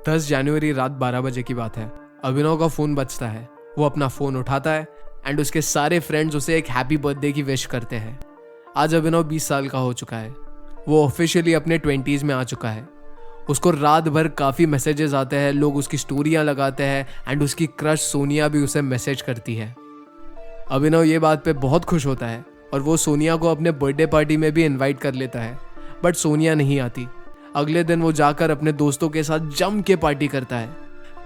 10 जनवरी रात 12 बजे की बात है। अभिनव का फ़ोन बजता है। वो अपना फ़ोन उठाता है एंड उसके सारे फ्रेंड्स उसे एक हैप्पी बर्थडे की विश करते हैं। आज अभिनव 20 साल का हो चुका है। वो ऑफिशियली अपने 20s में आ चुका है। उसको रात भर काफ़ी मैसेजेस आते हैं, लोग उसकी स्टोरियाँ लगाते हैं एंड उसकी क्रश सोनिया भी उसे मैसेज करती है। अभिनव ये बात पे बहुत खुश होता है और वो सोनिया को अपने बर्थडे पार्टी में भी इनवाइट कर लेता है, बट सोनिया नहीं आती। अगले दिन वो जाकर अपने दोस्तों के साथ जम के पार्टी करता है,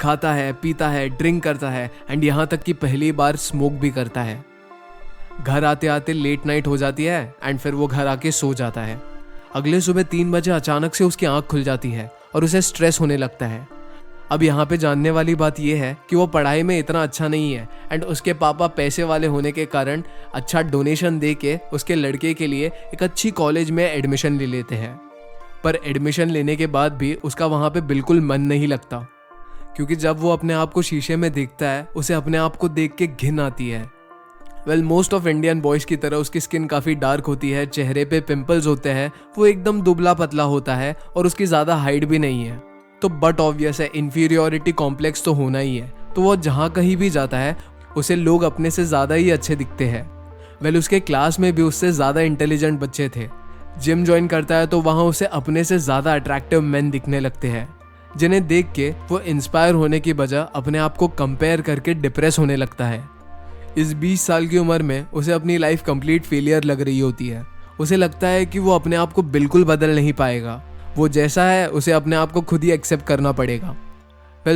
खाता है, पीता है, ड्रिंक करता है एंड यहाँ तक कि पहली बार स्मोक भी करता है। घर आते आते लेट नाइट हो जाती है एंड फिर वो घर आके सो जाता है। अगले सुबह 3 बजे अचानक से उसकी आंख खुल जाती है और उसे स्ट्रेस होने लगता है। अब यहाँ पे जानने वाली बात यह है कि वो पढ़ाई में इतना अच्छा नहीं है एंड उसके पापा पैसे वाले होने के कारण अच्छा डोनेशन दे के उसके लड़के के लिए एक अच्छी कॉलेज में एडमिशन ले लेते हैं। पर एडमिशन लेने के बाद भी उसका वहाँ पे बिल्कुल मन नहीं लगता, क्योंकि जब वो अपने आप को शीशे में देखता है उसे अपने आप को देख के घिन आती है। मोस्ट ऑफ इंडियन बॉयज़ की तरह उसकी स्किन काफ़ी डार्क होती है, चेहरे पे पिंपल्स होते हैं, वो एकदम दुबला पतला होता है और उसकी ज़्यादा हाइट भी नहीं है। तो बट ऑब्वियस है, इन्फीरियोरिटी कॉम्प्लेक्स तो होना ही है। तो वो जहाँ कहीं भी जाता है उसे लोग अपने से ज़्यादा ही अच्छे दिखते हैं। उसके क्लास में भी उससे ज़्यादा इंटेलिजेंट बच्चे थे। जिम ज्वाइन करता है तो वहाँ उसे अपने से ज़्यादा अट्रैक्टिव मैन दिखने लगते हैं, जिन्हें देख के वो इंस्पायर होने की बजाय अपने आप को कंपेयर करके डिप्रेस होने लगता है। इस 20 साल की उम्र में उसे अपनी लाइफ कंप्लीट फेलियर लग रही होती है। उसे लगता है कि वो अपने आप को बिल्कुल बदल नहीं पाएगा। वो जैसा है उसे अपने आप को खुद ही एक्सेप्ट करना पड़ेगा।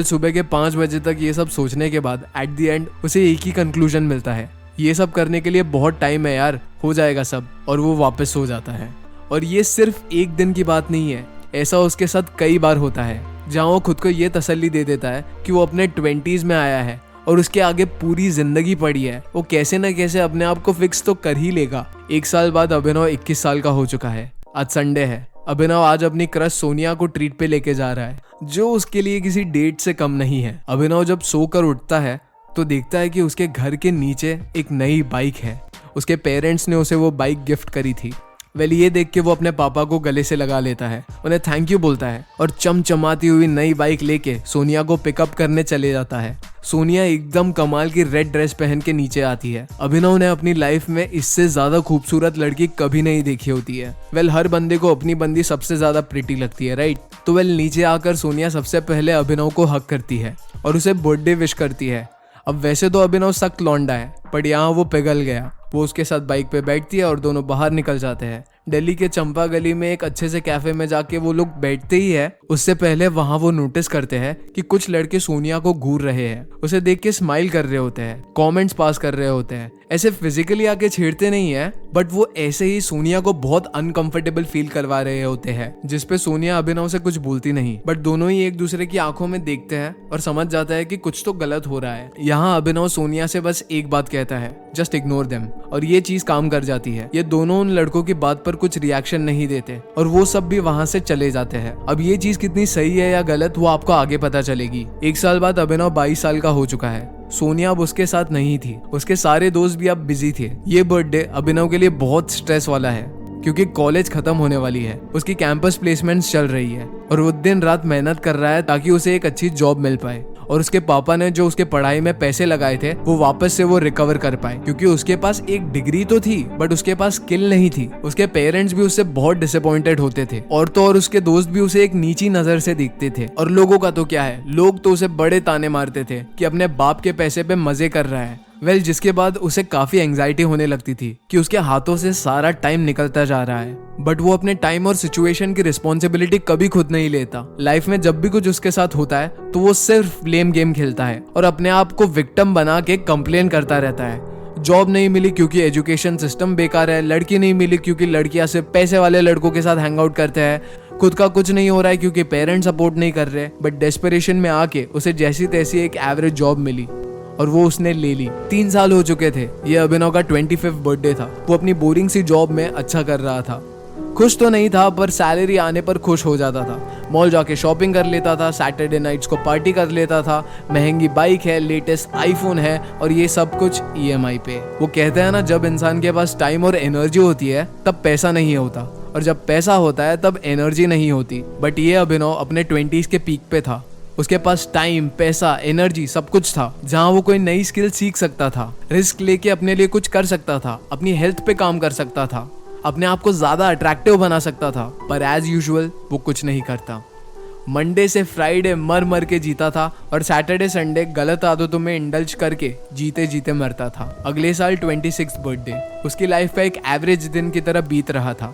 सुबह के 5 बजे तक ये सब सोचने के बाद एट द एंड उसे एक ही कंक्लूजन मिलता है, ये सब करने के लिए बहुत टाइम है यार, हो जाएगा सब, और वो वापस सो जाता है। और ये सिर्फ एक दिन की बात नहीं है, ऐसा उसके साथ कई बार होता है, जहाँ वो खुद को ये तसल्ली दे देता है कि वो अपने 20s में आया है और उसके आगे पूरी जिंदगी पड़ी है, वो कैसे न कैसे अपने आप को फिक्स तो कर ही लेगा। 1 साल बाद अभिनव 21 साल का हो चुका है। आज संडे है। अभिनव आज अपनी क्रश सोनिया को ट्रीट पे लेके जा रहा है, जो उसके लिए किसी डेट से कम नहीं है। अभिनव जब सोकर उठता है तो देखता है कि उसके घर के नीचे एक नई बाइक है। उसके पेरेंट्स ने उसे वो बाइक गिफ्ट करी थी। ये देख के वो अपने पापा को गले से लगा लेता है, उन्हें थैंक यू बोलता है और चमचमाती हुई नई बाइक लेके सोनिया को पिकअप करने चले जाता है। सोनिया एकदम कमाल की रेड ड्रेस पहन के नीचे आती है। अभिनव ने अपनी लाइफ में इससे ज्यादा खूबसूरत लड़की कभी नहीं देखी होती है। हर बंदे को अपनी बंदी सबसे ज्यादा प्रिटी लगती है, राइट? तो नीचे आकर सोनिया सबसे पहले अभिनव को हक करती है और उसे बर्थडे विश करती है। अब वैसे तो अभिनव सख्त लौंडा है, पर यहाँ वो पिघल गया। वो उसके साथ बाइक पे बैठती है और दोनों बाहर निकल जाते हैं। दिल्ली के चंपा गली में एक अच्छे से कैफे में जाके वो लोग बैठते ही है, उससे पहले वहाँ वो नोटिस करते हैं कि कुछ लड़के सोनिया को घूर रहे हैं। उसे देख के स्माइल कर रहे होते हैं, कमेंट्स पास कर रहे होते हैं। ऐसे फिजिकली आके छेड़ते नहीं है, बट वो ऐसे ही सोनिया को बहुत अनकंफर्टेबल फील करवा रहे होते हैं, जिसपे सोनिया अभिनव से कुछ बोलती नहीं, बट दोनों ही एक दूसरे की आंखों में देखते हैं और समझ जाता है कि कुछ तो गलत हो रहा है। यहाँ अभिनव सोनिया से बस एक बात कहता है, जस्ट इग्नोर देम, और ये चीज काम कर जाती है। ये दोनों उन लड़कों की बात पर कुछ रिएक्शन नहीं देते और वो सब भी वहाँ से चले जाते हैं। अब ये चीज कितनी सही है या गलत वो आपको आगे पता चलेगी। 1 साल बाद अभिनव 22 साल का हो चुका है। सोनिया अब उसके साथ नहीं थी, उसके सारे दोस्त भी अब बिजी थे। ये बर्थडे अभिनव के लिए बहुत स्ट्रेस वाला है, क्योंकि कॉलेज खत्म होने वाली है, उसकी कैंपस प्लेसमेंट्स चल रही है और वो दिन रात मेहनत कर रहा है ताकि उसे एक अच्छी जॉब मिल पाए और उसके पापा ने जो उसके पढ़ाई में पैसे लगाए थे वो वापस से वो रिकवर कर पाए, क्योंकि उसके पास एक डिग्री तो थी बट उसके पास स्किल नहीं थी। उसके पेरेंट्स भी उससे बहुत डिसअपॉइंटेड होते थे और तो और उसके दोस्त भी उसे एक नीची नजर से देखते थे। और लोगों का तो क्या है, लोग तो उसे बड़े ताने मारते थे कि अपने बाप के पैसे पे मजे कर रहा है। जिसके बाद उसे काफी एंजाइटी होने लगती थी कि उसके हाथों से सारा टाइम निकलता जा रहा है, बट वो अपने टाइम और सिचुएशन की रिस्पॉन्सिबिलिटी कभी खुद नहीं लेता। लाइफ में जब भी कुछ उसके साथ होता है तो वो सिर्फ ब्लेम गेम खेलता है और अपने आप को विक्टिम बना के कंप्लेन करता रहता है। जॉब नहीं मिली क्योंकि एजुकेशन सिस्टम बेकार है, लड़की नहीं मिली क्योंकि लड़कियां सिर्फ पैसे वाले लड़कों के साथ हैंग आउट करते हैं, खुद का कुछ नहीं हो रहा है क्योंकि पेरेंट्स सपोर्ट नहीं कर रहे। बट डेस्परेशन में आके उसे जैसी तैसी एक एवरेज जॉब मिली और वो उसने ले ली। 3 साल हो चुके थे। ये अभिनव का 25th बर्थडे था। वो अपनी बोरिंग सी जॉब में अच्छा कर रहा था। खुश तो नहीं था, पर सैलरी आने पर खुश हो जाता था। मॉल जाके शॉपिंग कर लेता था, सैटरडे नाइट्स को पार्टी कर लेता था, महंगी बाइक है, लेटेस्ट आईफोन है और ये सब कुछ EMI पे। वो कहते हैं ना, जब इंसान के पास टाइम और एनर्जी होती है तब पैसा नहीं होता, और जब पैसा होता है तब एनर्जी नहीं होती। बट ये अभिनव अपने 20s के पीक पे था। उसके पास टाइम, पैसा, एनर्जी सब कुछ था, जहाँ वो कोई नई स्किल सीख सकता था, रिस्क लेके अपने लिए कुछ कर सकता था, अपनी हेल्थ पे काम कर सकता था, अपने आप को ज्यादा अट्रैक्टिव बना सकता था। पर एज यूजुअल वो कुछ नहीं करता। मंडे से फ्राइडे मर मर के जीता था और सैटरडे संडे गलत आदतों में इंडल्ज करके जीते जीते मरता था। अगले साल 26th बर्थडे उसकी लाइफ का एक एवरेज दिन की तरह बीत रहा था।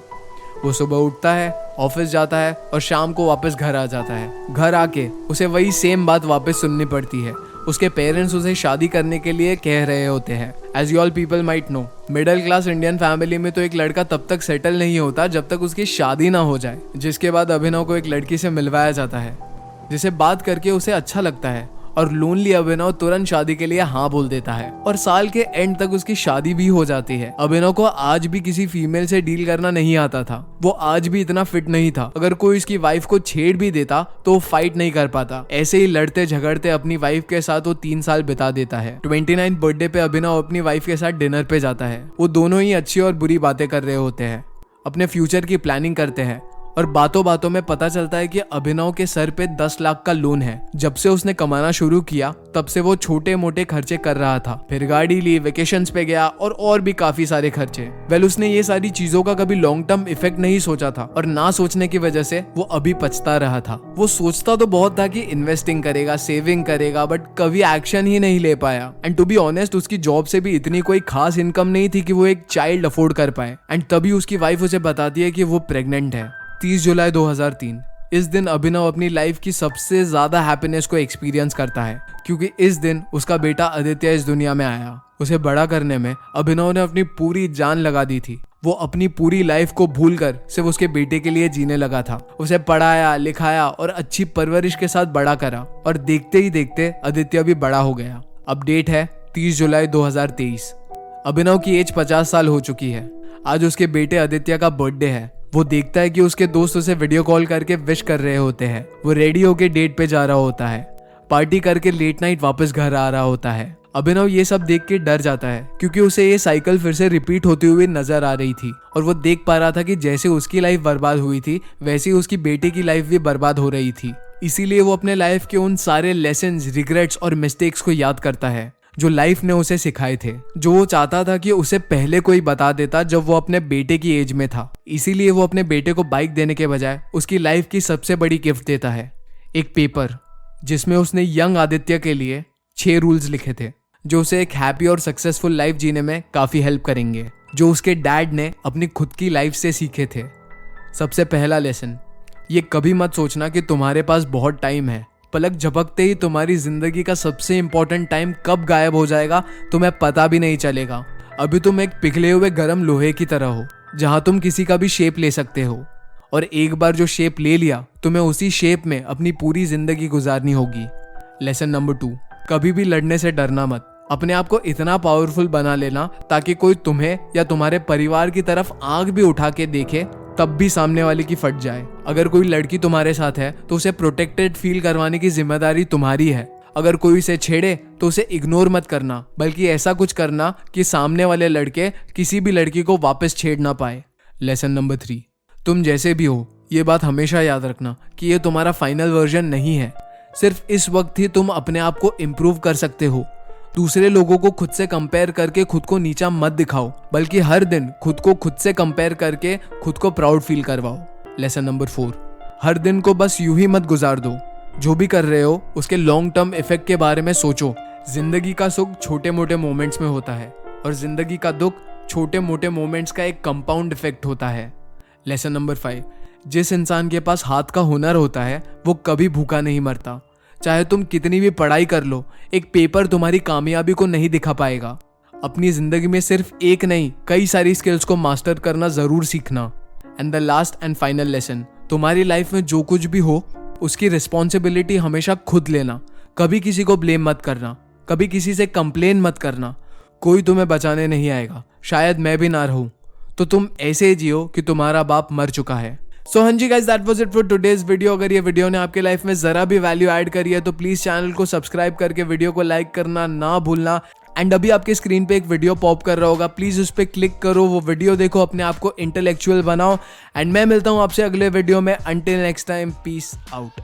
वो सुबह उठता है, ऑफिस जाता है और शाम को वापस घर आ जाता है। घर आके उसे वही सेम बात वापस सुननी पड़ती है। उसके पेरेंट्स उसे शादी करने के लिए कह रहे होते हैं। As you all people might know, middle class Indian family में तो एक लड़का तब तक सेटल नहीं होता जब तक उसकी शादी ना हो जाए। जिसके बाद अभिनव को एक लड़की से मिलवाया जाता है जिसे बात करके उसे अच्छा लगता है और लोनली अभिनव तुरंत शादी के लिए हाँ बोल देता है और साल के एंड तक उसकी शादी भी हो जाती है। अभिनव को आज भी किसी फीमेल से डील करना नहीं आता था। वो आज भी इतना फिट नहीं था। अगर कोई उसकी वाइफ को छेड़ भी देता तो वो फाइट नहीं कर पाता। ऐसे ही लड़ते झगड़ते अपनी वाइफ के साथ वो 3 साल बिता देता है। 29th बर्थडे पे अभिनव अपनी वाइफ के साथ डिनर पे जाता है। वो दोनों ही अच्छी और बुरी बातें कर रहे होते हैं, अपने फ्यूचर की प्लानिंग करते हैं और बातों बातों में पता चलता है कि अभिनव के सर पे 10 लाख का लोन है। जब से उसने कमाना शुरू किया तब से वो छोटे मोटे खर्चे कर रहा था। फिर गाड़ी ली, वेकेशंस पे गया और भी काफी सारे खर्चे। उसने ये सारी चीजों का कभी लॉन्ग टर्म इफेक्ट नहीं सोचा था और ना सोचने की वजह से वो अभी पछता रहा था। वो सोचता तो बहुत था कि इन्वेस्टिंग करेगा, सेविंग करेगा, बट कभी एक्शन ही नहीं ले पाया। एंड टू बी ऑनेस्ट, उसकी जॉब से भी इतनी कोई खास इनकम नहीं थी कि वो एक चाइल्ड अफोर्ड कर पाए। एंड तभी उसकी वाइफ उसे बताती है कि वो प्रेग्नेंट है। 30 जुलाई 2003 इस दिन अभिनव अपनी लाइफ की सबसे ज्यादा हैप्पीनेस को एक्सपीरियंस करता है क्योंकि इस दिन उसका बेटा आदित्य इस दुनिया में आया। उसे बड़ा करने में अभिनव ने अपनी पूरी जान लगा दी थी। वो अपनी पूरी लाइफ को भूलकर सिर्फ उसके बेटे के लिए जीने लगा था। उसे पढ़ाया, लिखाया और अच्छी परवरिश के साथ बड़ा करा और देखते ही देखते आदित्य भी बड़ा हो गया। अपडेट है 30 जुलाई 2023। अभिनव की एज 50 साल हो चुकी है। आज उसके बेटे आदित्य का बर्थडे है। वो देखता है कि उसके दोस्त उसे वीडियो कॉल करके विश कर रहे होते हैं। वो रेडी होके डेट पे जा रहा होता है, पार्टी करके लेट नाइट वापस घर आ रहा होता है। अभिनव ये सब देख के डर जाता है क्योंकि उसे ये साइकिल फिर से रिपीट होती हुई नजर आ रही थी और वो देख पा रहा था कि जैसे उसकी लाइफ बर्बाद हुई थी वैसे ही उसकी बेटे की लाइफ भी बर्बाद हो रही थी। इसीलिए वो अपने लाइफ के उन सारे लेसन्स, रिग्रेट्स और मिस्टेक्स को याद करता है जो लाइफ ने उसे सिखाए थे, जो वो चाहता था कि उसे पहले कोई बता देता जब वो अपने बेटे की एज में था। इसीलिए वो अपने बेटे को बाइक देने के बजाय उसकी लाइफ की सबसे बड़ी गिफ्ट देता है, एक पेपर जिसमें उसने यंग आदित्य के लिए 6 रूल्स लिखे थे जो उसे एक हैप्पी और सक्सेसफुल लाइफ जीने में काफी हेल्प करेंगे, जो उसके डैड ने अपनी खुद की लाइफ से सीखे थे। सबसे पहला लेसन, ये कभी मत सोचना कि तुम्हारे पास बहुत टाइम है। पलक झपकते ही तुम्हारी जिंदगी का सबसे इंपॉर्टेंट टाइम कब गायब हो जाएगा तुम्हें पता भी नहीं चलेगा। अभी तुम एक पिघले हुए गर्म लोहे की तरह हो जहां तुम किसी का भी शेप ले सकते हो और एक बार जो शेप ले लिया तुम्हें उसी शेप में अपनी पूरी जिंदगी गुजारनी होगी। लेसन नंबर 2, कभी भी लड़ने से डरना मत। अपने आप को इतना पावरफुल बना लेना ताकि कोई तुम्हें या तुम्हारे परिवार की तरफ आंख भी उठा के देखे तब भी सामने वाले की फट जाए। अगर कोई लड़की तुम्हारे साथ है तो उसे प्रोटेक्टेड फील करवाने की जिम्मेदारी तुम्हारी है। अगर कोई उसे छेड़े तो उसे इग्नोर मत करना, बल्कि ऐसा कुछ करना कि सामने वाले लड़के किसी भी लड़की को वापस छेड़ ना पाए। लेसन नंबर 3, तुम जैसे भी हो ये बात हमेशा याद रखना कि ये तुम्हारा फाइनल वर्जन नहीं है। सिर्फ इस वक्त ही तुम अपने आप को इम्प्रूव कर सकते हो। दूसरे लोगों को खुद से कंपेयर करके खुद को नीचा मत दिखाओ, बल्कि हर दिन खुद को खुद से कंपेयर करके खुद को प्राउड फील करवाओ। लेसन नंबर 4, हर दिन को बस यूं ही मत गुजार दो। जो भी कर रहे हो उसके लॉन्ग टर्म इफेक्ट के बारे में सोचो। जिंदगी का सुख छोटे मोटे मोमेंट्स में होता है और जिंदगी का दुख छोटे मोटे मोमेंट्स का एक कंपाउंड इफेक्ट होता है। लेसन नंबर 5, जिस इंसान के पास हाथ का हुनर होता है वो कभी भूखा नहीं मरता। चाहे तुम कितनी भी पढ़ाई कर लो, एक पेपर तुम्हारी कामयाबी को नहीं दिखा पाएगा। अपनी जिंदगी में सिर्फ एक नहीं कई सारी स्किल्स को मास्टर करना जरूर सीखना। And the last and final lesson, तुम्हारी लाइफ में जो कुछ भी हो उसकी रिस्पॉन्सिबिलिटी हमेशा खुद लेना। कभी किसी को ब्लेम मत करना, कभी किसी से कंप्लेन मत करना। कोई तुम्हें बचाने नहीं आएगा, शायद मैं भी ना रहूं तो तुम ऐसे जियो कि तुम्हारा बाप मर चुका है। सो हाँ जी guys, that was it for today's video. अगर ये वीडियो ने आपके लाइफ में जरा भी वैल्यू ऐड करी है तो प्लीज चैनल को सब्सक्राइब करके वीडियो को लाइक करना ना भूलना। एंड अभी आपके स्क्रीन पे एक वीडियो पॉप कर रहा होगा, प्लीज उस पर क्लिक करो, वो वीडियो देखो, अपने आप को इंटेलेक्चुअल बनाओ। एंड मैं मिलता हूँ आपसे अगले वीडियो में। Until next time, peace out.